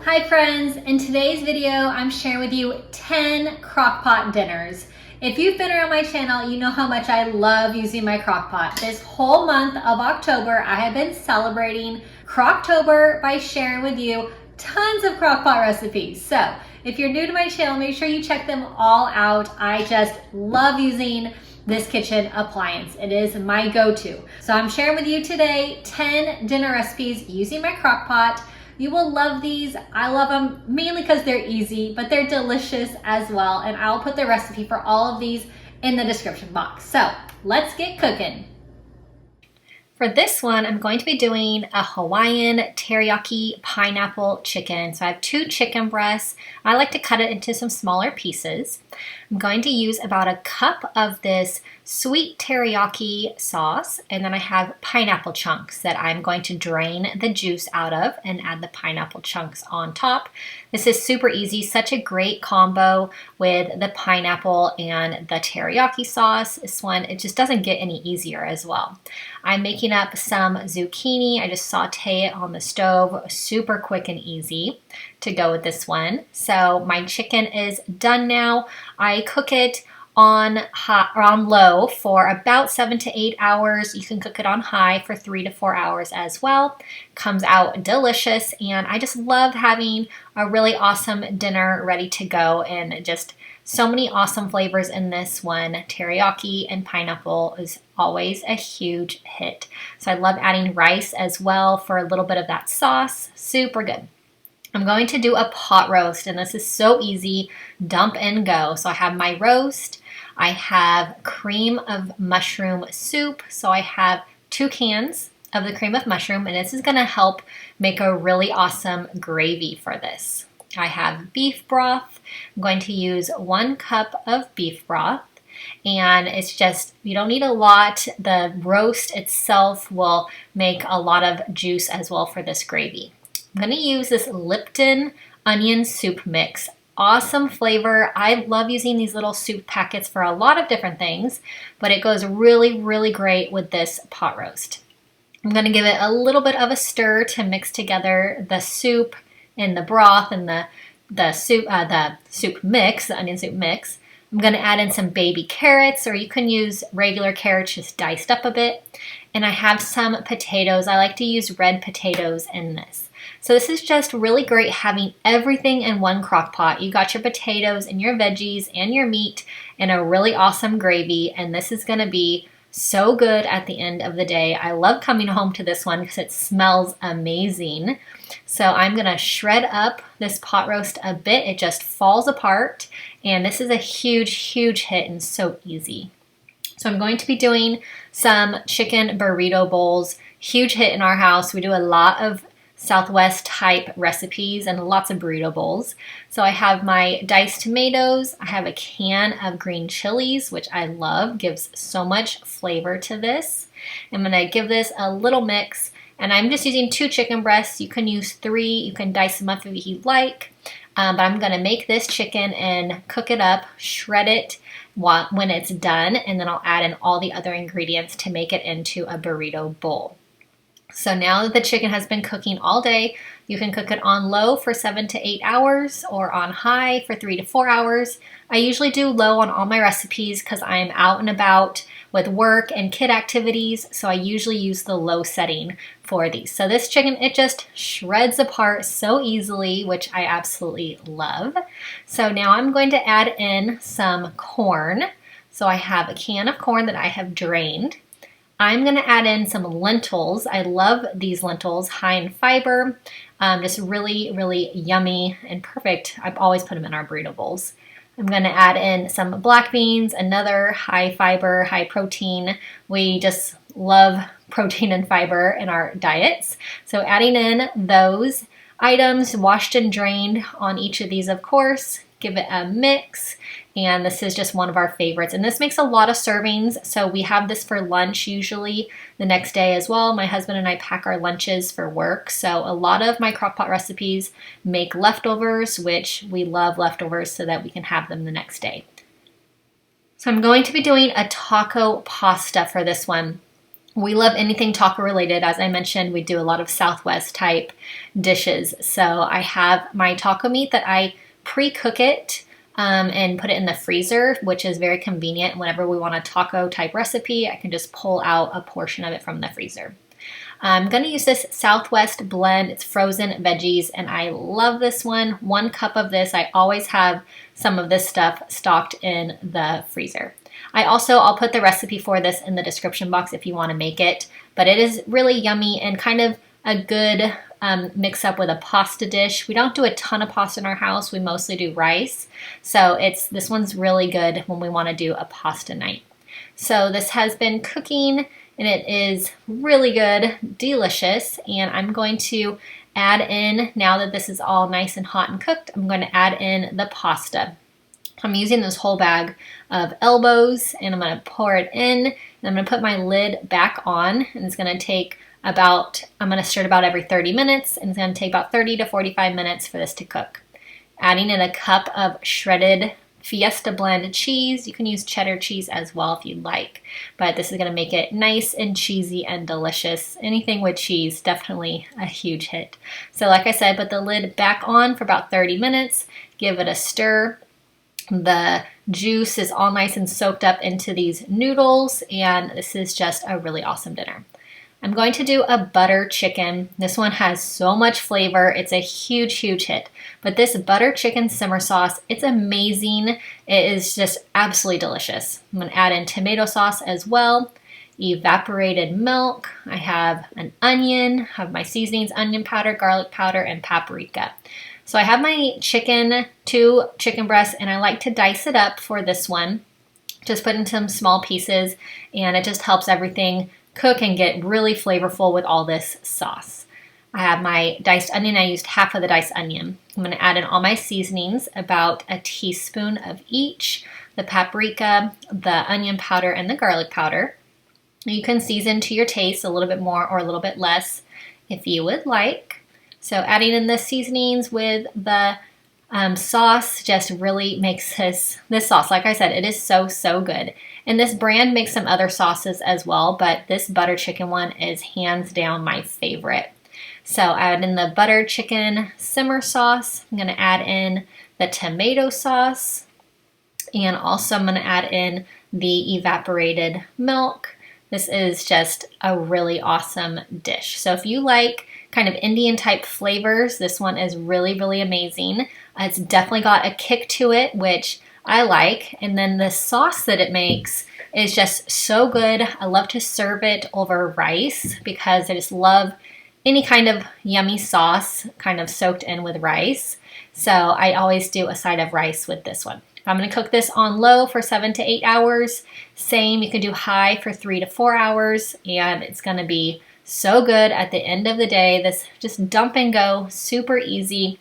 Hi friends, in today's video I'm sharing with you 10 crockpot dinners. If you've been around my channel, you know how much I love using my crockpot. This whole month of October I have been celebrating Crocktober by sharing with you tons of crockpot recipes. So if you're new to my channel, make sure you check them all out. I just love using this kitchen appliance. It is my go-to. So I'm sharing with you today 10 dinner recipes using my crockpot. You will love these. I love them mainly because they're easy, but they're delicious as well. And I'll put the recipe for all of these in the description box. So let's get cooking. For this one, I'm going to be doing a Hawaiian teriyaki pineapple chicken. So I have 2 chicken breasts. I like to cut it into some smaller pieces. I'm going to use about a cup of this sweet teriyaki sauce, and then I have pineapple chunks that I'm going to drain the juice out of and add the pineapple chunks on top. This is super easy, such a great combo with the pineapple and the teriyaki sauce. This one, it just doesn't get any easier as well. I'm making up some zucchini. I just saute it on the stove, super quick and easy to go with this one. So my chicken is done now. I cook it on hot or on low for about 7 to 8 hours. You can cook it on high for 3 to 4 hours as well. Comes out delicious, and I just love having a really awesome dinner ready to go, and just so many awesome flavors in this one. Teriyaki and pineapple is always a huge hit. So I love adding rice as well for a little bit of that sauce. Super good. I'm going to do a pot roast, and this is so easy. Dump and go. So I have my roast. I have cream of mushroom soup. So I have 2 cans of the cream of mushroom, and this is going to help make a really awesome gravy for this. I have beef broth. I'm going to use 1 cup of beef broth, and it's just, you don't need a lot. The roast itself will make a lot of juice as well for this gravy. I'm going to use this Lipton onion soup mix. Awesome flavor. I love using these little soup packets for a lot of different things, but it goes really, really great with this pot roast. I'm going to give it a little bit of a stir to mix together the soup and the broth and the soup mix, the onion soup mix. I'm going to add in some baby carrots, or you can use regular carrots just diced up a bit. And I have some potatoes. I like to use red potatoes in this. So this is just really great having everything in one crock pot. You got your potatoes and your veggies and your meat and a really awesome gravy, and this is going to be so good at the end of the day. I love coming home to this one because it smells amazing. So I'm going to shred up this pot roast a bit. It just falls apart, and this is a huge, huge hit and so easy. So I'm going to be doing some chicken burrito bowls. Huge hit in our house. We do a lot of Southwest type recipes and lots of burrito bowls. So I have my diced tomatoes. I have a can of green chilies, which I love, gives so much flavor to this. I'm going to give this a little mix, and I'm just using 2 chicken breasts. You can use 3. You can dice them up if you'd like. But I'm going to make this chicken and cook it up, shred it when it's done, and then I'll add in all the other ingredients to make it into a burrito bowl. So now that the chicken has been cooking all day, you can cook it on low for 7 to 8 hours or on high for 3 to 4 hours. I usually do low on all my recipes because I'm out and about with work and kid activities, so I usually use the low setting for these. So this chicken, it just shreds apart so easily, which I absolutely love. So now I'm going to add in some corn. So I have a can of corn that I have drained. I'm going to add in some lentils. I love these lentils, high in fiber, just really, really yummy and perfect. I've always put them in our burrito bowls. I'm going to add in some black beans, another high fiber, high protein. We just love protein and fiber in our diets. So adding in those items, washed and drained on each of these, of course. Give it a mix, and this is just one of our favorites, and this makes a lot of servings, so we have this for lunch usually the next day as well. My husband and I pack our lunches for work, so a lot of my crockpot recipes make leftovers, which we love leftovers so that we can have them the next day. So I'm going to be doing a taco pasta for this one. We love anything taco related. As I mentioned, we do a lot of Southwest type dishes. So I have my taco meat that I pre-cook it and put it in the freezer, which is very convenient. Whenever we want a taco type recipe, I can just pull out a portion of it from the freezer. I'm going to use this Southwest blend. It's frozen veggies, and I love this one. 1 cup of this. I always have some of this stuff stocked in the freezer. I'll put the recipe for this in the description box if you want to make it, but it is really yummy and kind of a good mix up with a pasta dish. We don't do a ton of pasta in our house. We mostly do rice. So this one's really good when we want to do a pasta night. So this has been cooking and it is really good, delicious. And I'm going to add in, now that this is all nice and hot and cooked, I'm going to add in the pasta. I'm using this whole bag of elbows and I'm going to pour it in and I'm going to put my lid back on, and it's going to take I'm going to stir it about every 30 minutes, and it's going to take about 30 to 45 minutes for this to cook. Adding in a cup of shredded Fiesta blend cheese. You can use cheddar cheese as well if you'd like, but this is going to make it nice and cheesy and delicious. Anything with cheese, definitely a huge hit. So like I said, put the lid back on for about 30 minutes, give it a stir. The juice is all nice and soaked up into these noodles, and this is just a really awesome dinner. I'm going to do a butter chicken. This one has so much flavor. It's a huge, huge hit. But this butter chicken simmer sauce, it's amazing. It is just absolutely delicious. I'm going to add in tomato sauce as well, evaporated milk. I have an onion, have my seasonings, onion powder, garlic powder, and paprika. So I have my chicken, 2 chicken breasts, and I like to dice it up for this one. Just put in some small pieces, and it just helps everything cook and get really flavorful with all this sauce. I have my diced onion. I used half of the diced onion. I'm going to add in all my seasonings, about a teaspoon of each, the paprika, the onion powder, and the garlic powder. You can season to your taste, a little bit more or a little bit less if you would like. So adding in the seasonings with the sauce just really makes this sauce, like I said, it is so, so good. And this brand makes some other sauces as well, but this butter chicken one is hands down my favorite. So add in the butter chicken simmer sauce. I'm going to add in the tomato sauce, and also I'm going to add in the evaporated milk. This is just a really awesome dish. So if you like kind of Indian type flavors, this one is really, really amazing. It's definitely got a kick to it, which I like. And then the sauce that it makes is just so good. I love to serve it over rice because I just love any kind of yummy sauce kind of soaked in with rice. So I always do a side of rice with this one. I'm going to cook this on low for 7 to 8 hours. Same, you can do high for 3 to 4 hours, and it's going to be so good at the end of the day. This just dump and go, super easy.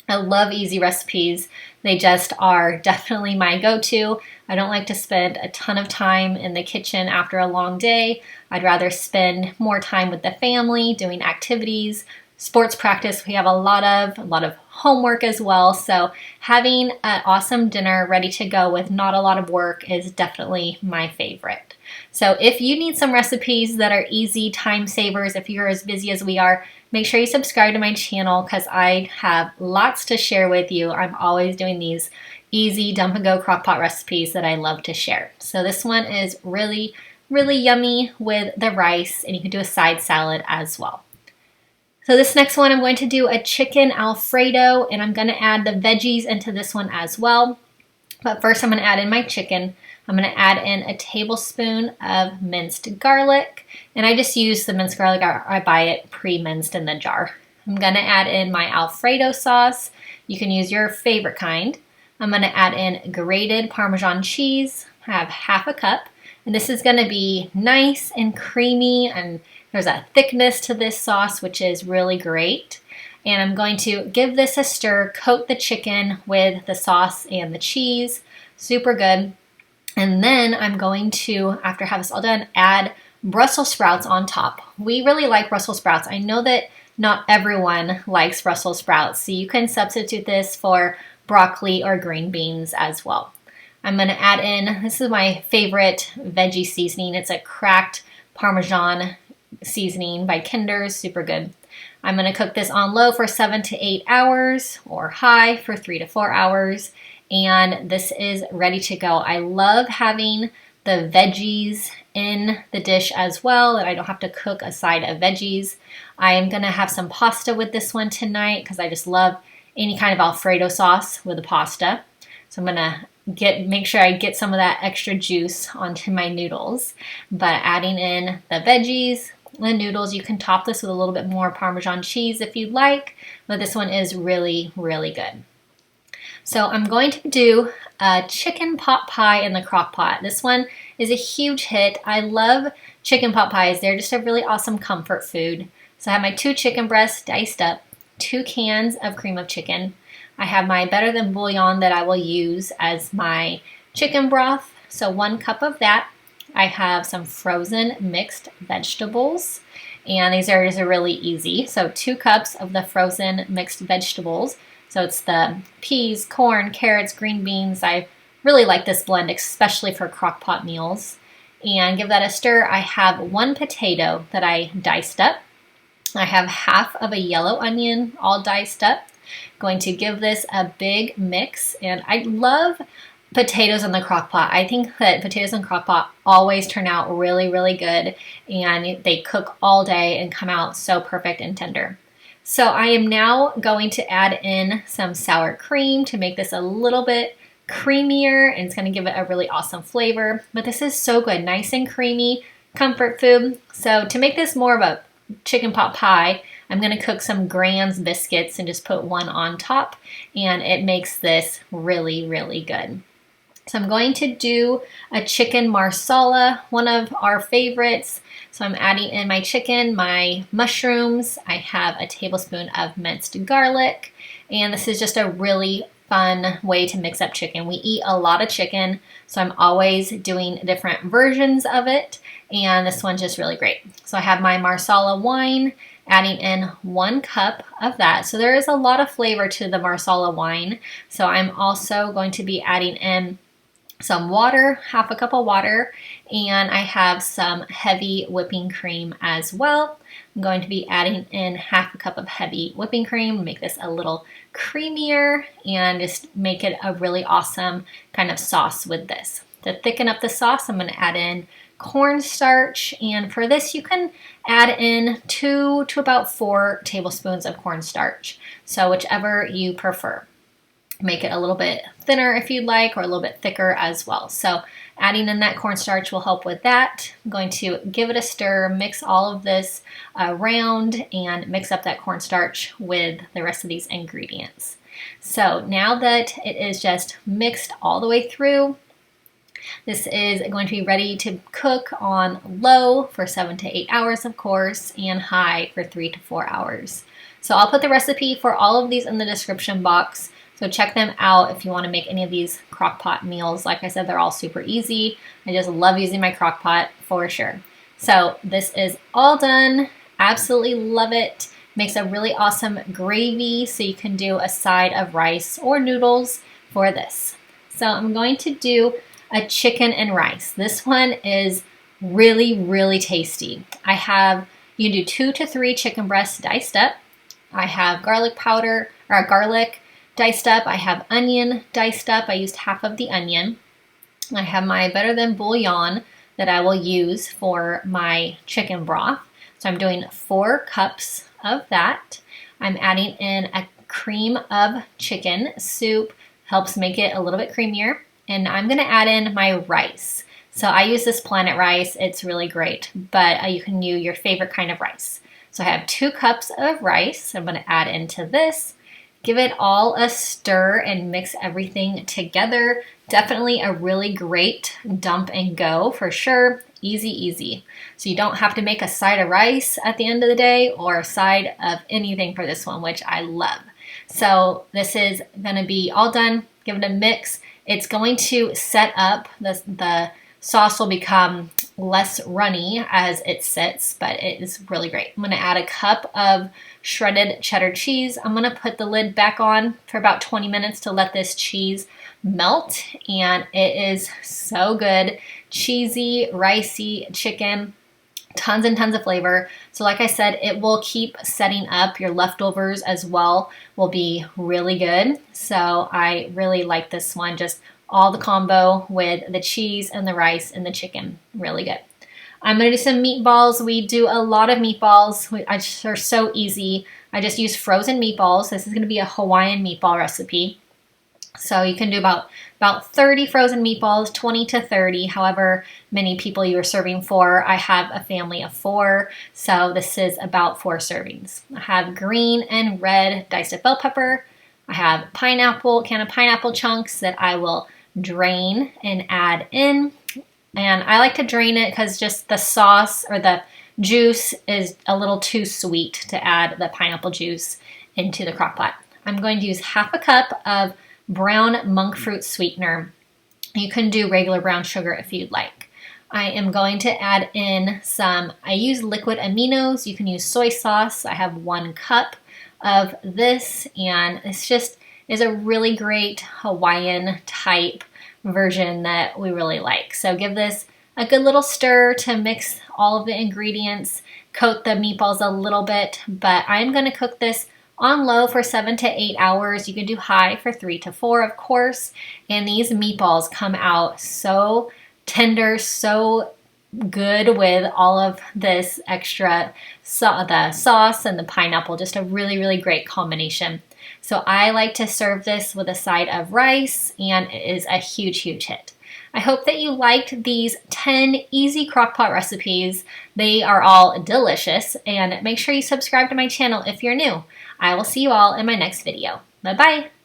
I love easy recipes. They just are definitely my go-to. I don't like to spend a ton of time in the kitchen after a long day. I'd rather spend more time with the family, doing activities, sports practice. We have a lot of homework as well. So having an awesome dinner ready to go with not a lot of work is definitely my favorite. So if you need some recipes that are easy, time savers, if you're as busy as we are, make sure you subscribe to my channel because I have lots to share with you. I'm always doing these easy dump and go crock pot recipes that I love to share. So this one is really, really yummy with the rice, and you can do a side salad as well. So this next one, I'm going to do a chicken Alfredo, and I'm going to add the veggies into this one as well. But first I'm going to add in my chicken. I'm going to add in a tablespoon of minced garlic, and I just use the minced garlic. I buy it pre-minced in the jar. I'm going to add in my Alfredo sauce. You can use your favorite kind. I'm going to add in grated Parmesan cheese. I have half a cup, and this is going to be nice and creamy, and there's a thickness to this sauce, which is really great. And I'm going to give this a stir, coat the chicken with the sauce and the cheese. Super good. And then I'm going to, after I have this all done, add Brussels sprouts on top. We really like Brussels sprouts. I know that not everyone likes Brussels sprouts, so you can substitute this for broccoli or green beans as well. I'm going to add in, this is my favorite veggie seasoning. It's a cracked Parmesan seasoning by Kinder's, super good. I'm gonna cook this on low for 7 to 8 hours or high for 3 to 4 hours. And this is ready to go. I love having the veggies in the dish as well, that I don't have to cook a side of veggies. I am gonna have some pasta with this one tonight because I just love any kind of Alfredo sauce with the pasta. So I'm gonna make sure I get some of that extra juice onto my noodles. But adding in the veggies, the noodles, you can top this with a little bit more Parmesan cheese if you'd like, but this one is really, really good. So I'm going to do a chicken pot pie in the crock pot. This one is a huge hit. I love chicken pot pies. They're just a really awesome comfort food. So I have my 2 chicken breasts diced up, 2 cans of cream of chicken. I have my Better Than bouillon that I will use as my chicken broth. So 1 cup of that. I have some frozen mixed vegetables. And these are just really easy. So 2 cups of the frozen mixed vegetables. So it's the peas, corn, carrots, green beans. I really like this blend, especially for crock pot meals. And give that a stir. I have 1 potato that I diced up. I have half of a yellow onion all diced up. Going to give this a big mix. And I love potatoes in the crock pot. I think that potatoes in the crock pot always turn out really, really good. And they cook all day and come out so perfect and tender. So I am now going to add in some sour cream to make this a little bit creamier, and it's going to give it a really awesome flavor. But this is so good, nice and creamy, comfort food. So to make this more of a chicken pot pie, I'm going to cook some Grand's biscuits and just put 1 on top, and it makes this really, really good. So I'm going to do a chicken Marsala, one of our favorites. So I'm adding in my chicken, my mushrooms. I have a tablespoon of minced garlic, and this is just a really fun way to mix up chicken. We eat a lot of chicken, so I'm always doing different versions of it, and this one's just really great. So I have my Marsala wine, adding in 1 cup of that. So there is a lot of flavor to the Marsala wine. So I'm also going to be adding in some water, half a cup of water, and I have some heavy whipping cream as well. I'm going to be adding in half a cup of heavy whipping cream, make this a little creamier and just make it a really awesome kind of sauce with this. To thicken up the sauce, I'm going to add in cornstarch, and for this you can add in 2 to about 4 tablespoons of cornstarch, so whichever you prefer. Make it a little bit thinner if you'd like, or a little bit thicker as well. So adding in that cornstarch will help with that. I'm going to give it a stir, mix all of this around, and mix up that cornstarch with the rest of these ingredients. So now that it is just mixed all the way through, this is going to be ready to cook on low for 7 to 8 hours, of course, and high for 3 to 4 hours. So I'll put the recipe for all of these in the description box. So check them out if you want to make any of these crock pot meals. Like I said, they're all super easy. I just love using my crock pot for sure. So this is all done. Absolutely love it. Makes a really awesome gravy, so you can do a side of rice or noodles for this. So I'm going to do a chicken and rice. This one is really, really tasty. You can do 2 to 3 chicken breasts diced up. I have garlic powder, or garlic diced up. I have onion diced up. I used half of the onion. I have my Better Than bouillon that I will use for my chicken broth. So I'm doing 4 cups of that. I'm adding in a cream of chicken soup, helps make it a little bit creamier. And I'm going to add in my rice. So I use this Planet rice. It's really great, but you can use your favorite kind of rice. So I have 2 cups of rice. I'm going to add into this. Give it all a stir and mix everything together. Definitely a really great dump and go for sure. Easy, easy. So you don't have to make a side of rice at the end of the day or a side of anything for this one, which I love. So this is going to be all done. Give it a mix. It's going to set up, the sauce will become less runny as it sits, but it is really great. I'm going to add a cup of shredded cheddar cheese. I'm going to put the lid back on for about 20 minutes to let this cheese melt, and it is so good. Cheesy, ricey chicken. Tons and tons of flavor. So like I said, it will keep setting up. Your leftovers as well will be really good. So I really like this one. Just all the combo with the cheese and the rice and the chicken. Really good. I'm going to do some meatballs. We do a lot of meatballs. They're so easy. I just use frozen meatballs. This is going to be a Hawaiian meatball recipe. So you can do about 30 frozen meatballs, 20 to 30, however many people you are serving for. I have a family of 4, so this is about 4 servings. I have green and red diced up bell pepper. I have can of pineapple chunks that I will drain and add in. And I like to drain it because just the sauce or the juice is a little too sweet to add the pineapple juice into the crock pot. I'm going to use half a cup of brown monk fruit sweetener. You can do regular brown sugar if you'd like. I am going to add in I use liquid aminos. You can use soy sauce. I have 1 cup of this, and it's just is a really great Hawaiian type version that we really like. So give this a good little stir to mix all of the ingredients, coat the meatballs a little bit, but I'm going to cook this on low for 7 to 8 hours. You can do high for 3 to 4, of course. And these meatballs come out so tender, so good with all of this extra the sauce and the pineapple. Just a really, really great combination. So I like to serve this with a side of rice, and it is a huge, huge hit. I hope that you liked these 10 easy crockpot recipes. They are all delicious, and make sure you subscribe to my channel if you're new. I will see you all in my next video. Bye-bye.